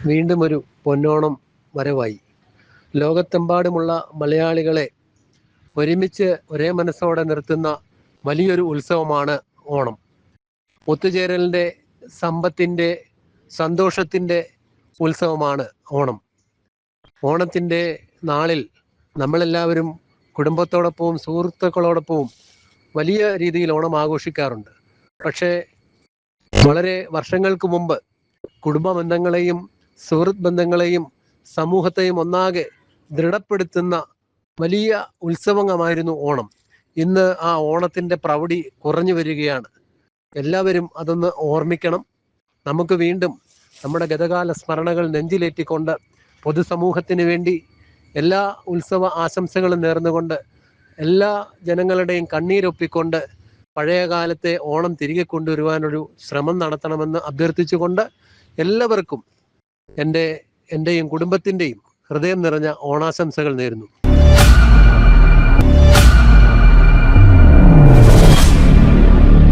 വീണ്ടും ഒരു പൊന്നോണം വരവായി. ലോകത്തെമ്പാടുമുള്ള മലയാളികളെ ഒരുമിച്ച് ഒരേ മനസ്സോടെ നിർത്തുന്ന വലിയൊരു ഉത്സവമാണ് ഓണം. ഒത്തുചേരലിൻ്റെ, സമ്പത്തിൻ്റെ, സന്തോഷത്തിൻ്റെ ഉത്സവമാണ് ഓണം. ഓണത്തിൻ്റെ നാളിൽ നമ്മളെല്ലാവരും കുടുംബത്തോടൊപ്പവും സുഹൃത്തുക്കളോടൊപ്പവും വലിയ രീതിയിൽ ഓണം ആഘോഷിക്കാറുണ്ട്. പക്ഷേ വളരെ വർഷങ്ങൾക്ക് മുമ്പ് കുടുംബ ബന്ധങ്ങളെയും സുഹൃത്ത് ബന്ധങ്ങളെയും സമൂഹത്തെയും ഒന്നാകെ ദൃഢപ്പെടുത്തുന്ന വലിയ ഉത്സവമായിരുന്നു ഓണം. ഇന്ന് ആ ഓണത്തിൻ്റെ പ്രൗഢി കുറഞ്ഞു വരികയാണ്. എല്ലാവരും അതൊന്ന് ഓർമ്മിക്കണം. നമുക്ക് വീണ്ടും നമ്മുടെ ഗതകാല സ്മരണകൾ നെഞ്ചിലേറ്റിക്കൊണ്ട് പൊതുസമൂഹത്തിന് വേണ്ടി എല്ലാ ഉത്സവ ആശംസകളും നേർന്നുകൊണ്ട് എല്ലാ ജനങ്ങളുടെയും കണ്ണീരൊപ്പിക്കൊണ്ട് പഴയ കാലത്തെ ഓണം തിരികെ കൊണ്ടുവരുവാനൊരു ശ്രമം നടത്തണമെന്ന് അഭ്യർത്ഥിച്ചുകൊണ്ട് എല്ലാവർക്കും എൻ്റെയും കുടുംബത്തിൻ്റെയും ഹൃദയം നിറഞ്ഞ ഓണാശംസകൾ നേരുന്നു.